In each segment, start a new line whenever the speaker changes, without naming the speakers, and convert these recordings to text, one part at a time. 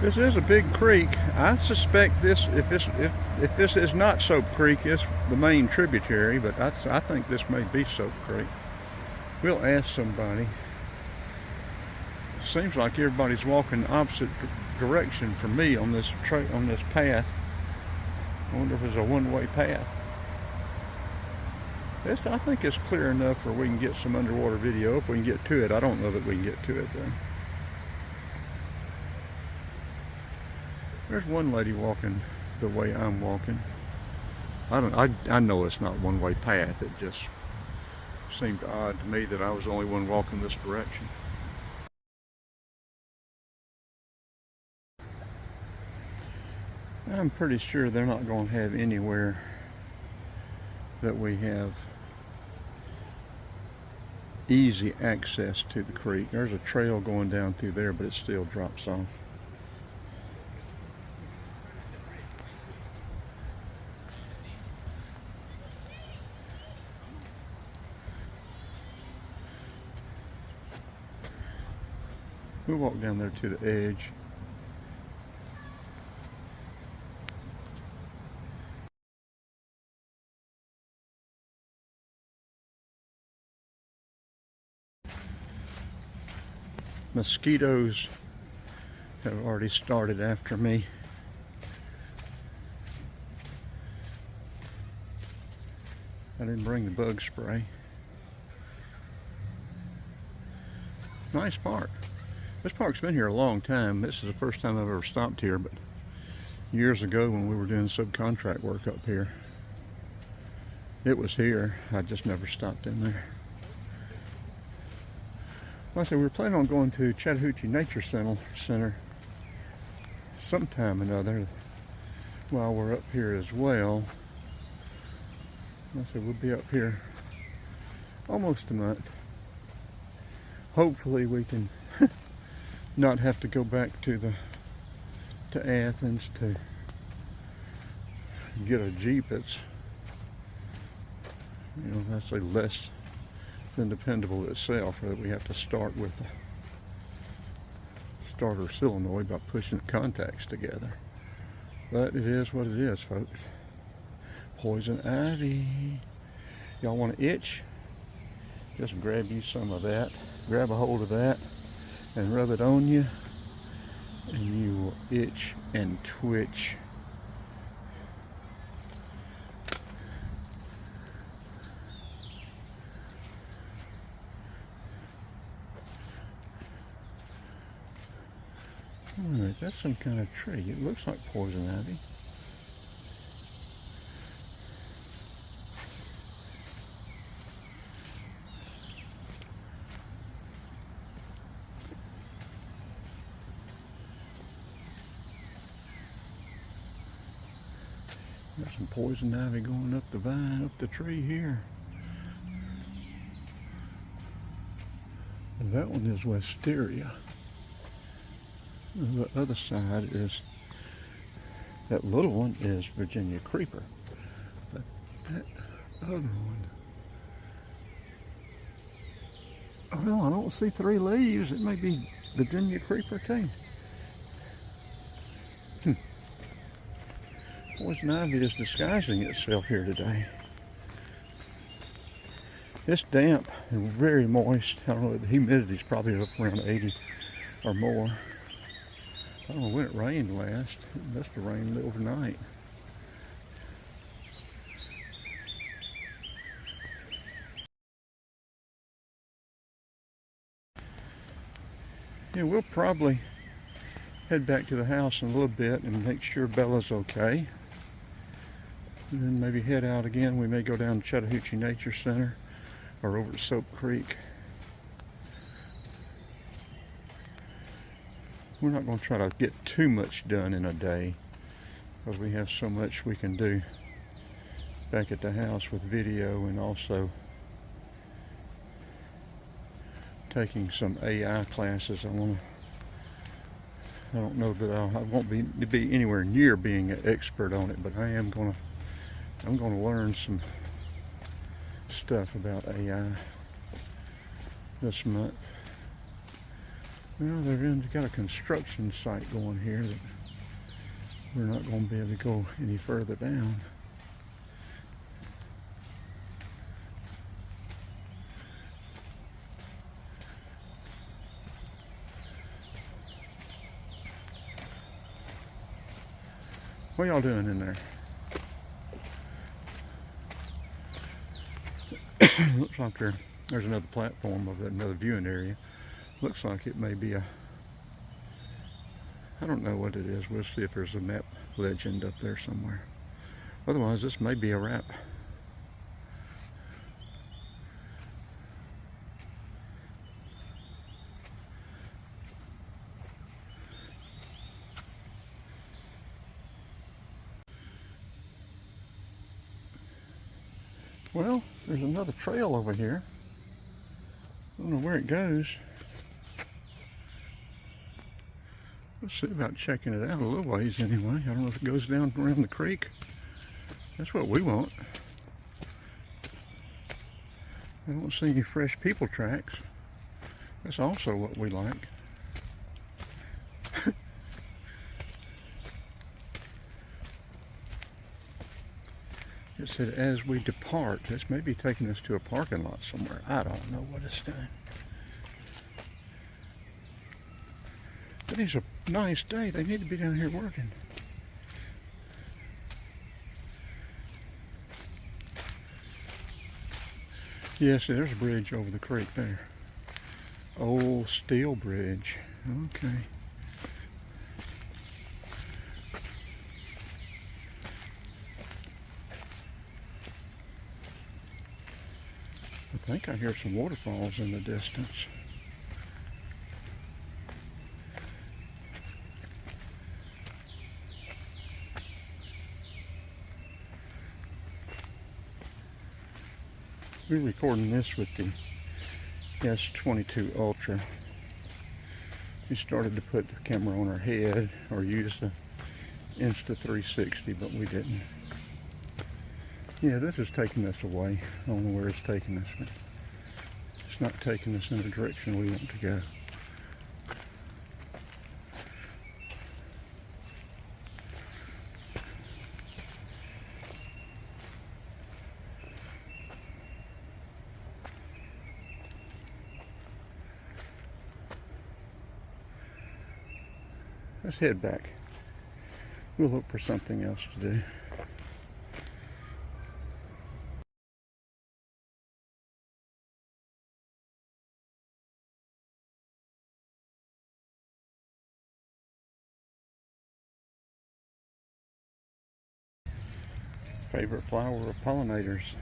This is a big creek. I suspect this, if this is not Soap Creek, it's the main tributary, but I think this may be Soap Creek. We'll ask somebody. Seems like everybody's walking the opposite direction from me on this path. I wonder if it's a one-way path. I think it's clear enough where we can get some underwater video if we can get to it. I don't know that we can get to it though. There's one lady walking the way I'm walking. I know it's not one-way path. It just seemed odd to me that I was the only one walking this direction. I'm pretty sure they're not going to have anywhere that we have easy access to the creek. There's a trail going down through there, but it still drops off. We'll walk down there to the edge. Mosquitoes have already started after me. I didn't bring the bug spray. Nice park. This park's been here a long time. This is the first time I've ever stopped here, but years ago when we were doing subcontract work up here, it was here. I just never stopped in there. Like I said, we were planning on going to Chattahoochee Nature Center sometime or another while we're up here as well. Like I said, we'll be up here almost a month. Hopefully we can not have to go back to Athens to get a Jeep that's, that's less than dependable itself, or that we have to start with a starter solenoid by pushing the contacts together. But it is what it is, folks. Poison ivy. Y'all want to itch? Just grab you some of that. Grab a hold of that and rub it on you, and you will itch and twitch. Alright, that's some kind of tree. It looks like poison ivy. There's some poison ivy going up the vine, up the tree here. And that one is wisteria. The other side is, that little one is Virginia creeper. But that other one, well, I don't see 3 leaves. It may be Virginia creeper too. Poison ivy is disguising itself here today. It's damp and very moist. I don't know, the humidity's probably up around 80 or more. I don't know when it rained last. It must have rained overnight. Yeah, we'll probably head back to the house in a little bit and make sure Bella's okay. And then maybe head out again. We may go down to Chattahoochee Nature Center or over to Soap Creek. We're not going to try to get too much done in a day because we have so much we can do back at the house with video, and also taking some AI classes. I don't know that I won't be anywhere near being an expert on it, but I'm going to learn some stuff about AI this month. Well, they've got a construction site going here that we're not going to be able to go any further down. What y'all doing in there? Looks like there's another platform of another viewing area. Looks like it may be I don't know what it is. We'll see if there's a map legend up there somewhere. Otherwise, this may be a wrap. Well, there's another trail over here. I don't know where it goes. Let's see about checking it out a little ways anyway. I don't know if it goes down around the creek. That's what we want. I don't see any fresh people tracks. That's also what we like. It said, as we depart. This may be taking us to a parking lot somewhere. I don't know what it's doing. But it's a nice day. They need to be down here working. Yes, there's a bridge over the creek there. Old steel bridge. Okay. I think I hear some waterfalls in the distance. We're recording this with the S22 Ultra. We started to put the camera on our head or use the Insta360, but we didn't. Yeah, this is taking us away. I don't know where it's taking us, but it's not taking us in the direction we want to go. Let's head back. We'll look for something else to do. Favorite flower of pollinators.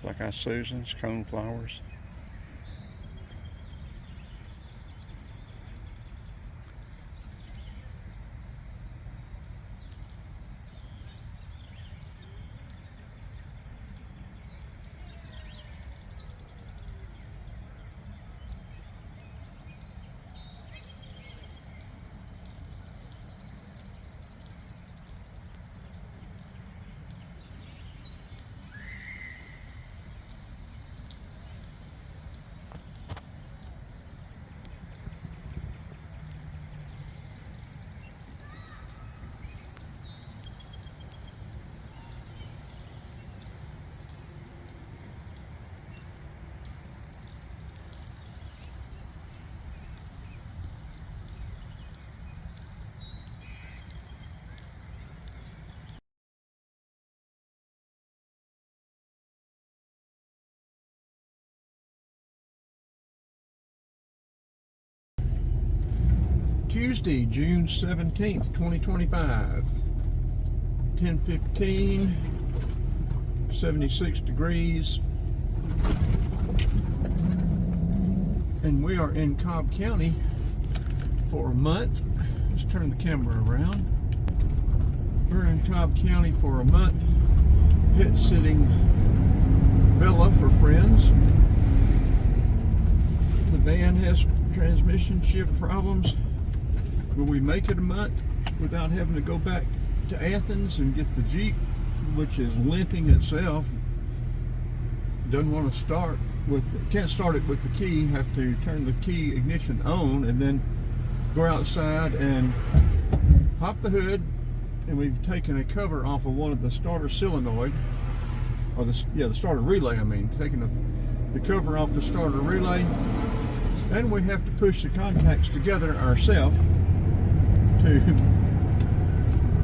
Black-eyed Susans, cone flowers. Tuesday, June 17th, 2025, 10:15, 76 degrees, and we are in Cobb County for a month. Let's turn the camera around. We're in Cobb County for a month, pit sitting Bella for friends. The van has transmission shift problems. Will we make it a month without having to go back to Athens and get the Jeep, which is limping itself? Doesn't want to start with, can't start it with the key, have to turn the key ignition on and then go outside and pop the hood. And we've taken a cover off of one of the starter solenoid, or the starter relay, I mean, taking the cover off the starter relay, and we have to push the contacts together ourselves to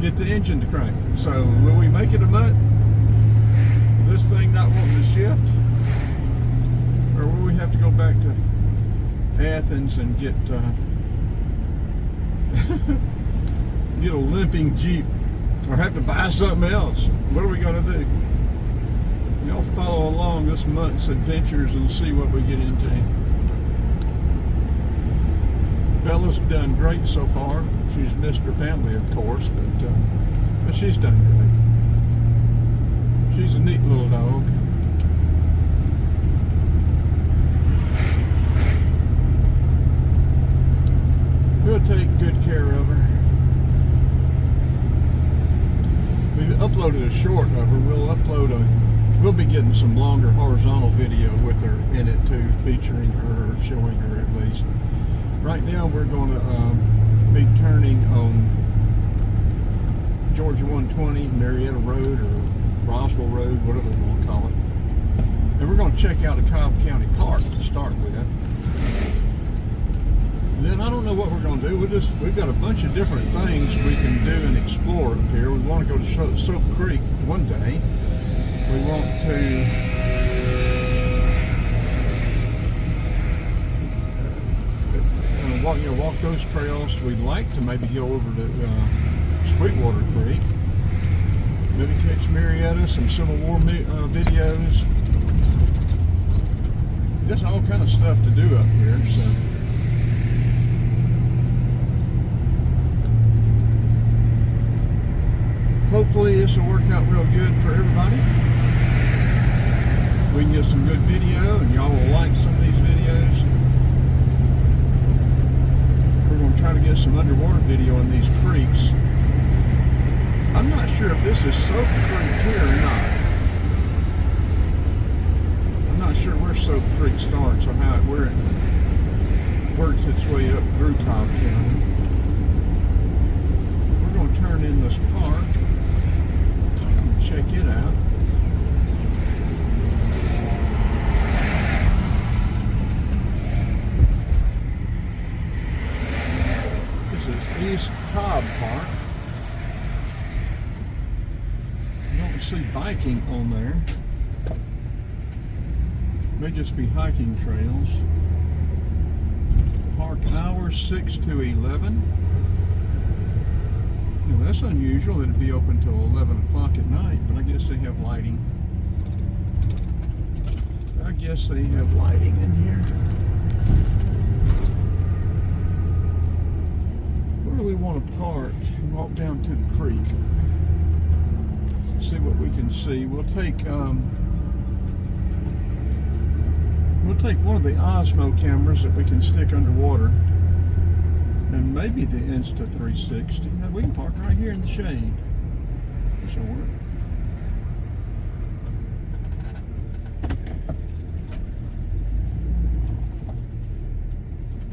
get the engine to crank. So will we make it a month with this thing not wanting to shift, or will we have to go back to Athens and get get a limping Jeep, or have to buy something else? What are we going to do? Y'all follow along this month's adventures and see what we get into. Bella's done great so far. She's missed her family, of course, but she's done great. She's a neat little dog. We'll take good care of her. We've uploaded a short of her. We'll be getting some longer horizontal video with her in it too, featuring her, showing her at least. Right now we're going to be turning on Georgia 120, Marietta Road, or Roswell Road, whatever they want to call it. And we're going to check out a Cobb County park to start with. Then I don't know what we're going to do. We've got a bunch of different things we can do and explore up here. We want to go to Soap Creek one day. We want to walk those trails. We'd like to maybe go over to Sweetwater Creek. Maybe catch Marietta, some Civil War videos. Just all kind of stuff to do up here. So. Hopefully this will work out real good for everybody. We can get some good video and y'all will like some of these videos. We're going to try to get some underwater video in these creeks. I'm not sure if this is Soap Creek here or not. I'm not sure where Soap Creek starts or where it works its way up through Cobb County. We're going to turn in this park. Check it out. This is East Cobb Park. I don't see biking on there. May just be hiking trails. Park hours 6 to 11. Now that's unusual that it'd be open till 11 o'clock at night, but I guess they have lighting. In here. Where do we want to park and walk down to the creek? See what we can see. We'll take one of the Osmo cameras that we can stick underwater. And maybe the Insta360. Now we can park right here in the shade. This will work.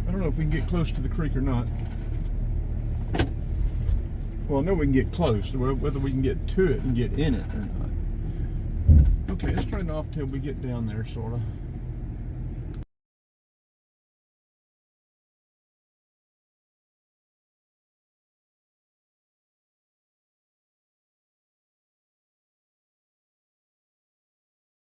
I don't know if we can get close to the creek or not. Well, I know we can get close. Whether we can get to it and get in it or not. Okay, let's turn it off till we get down there, sort of.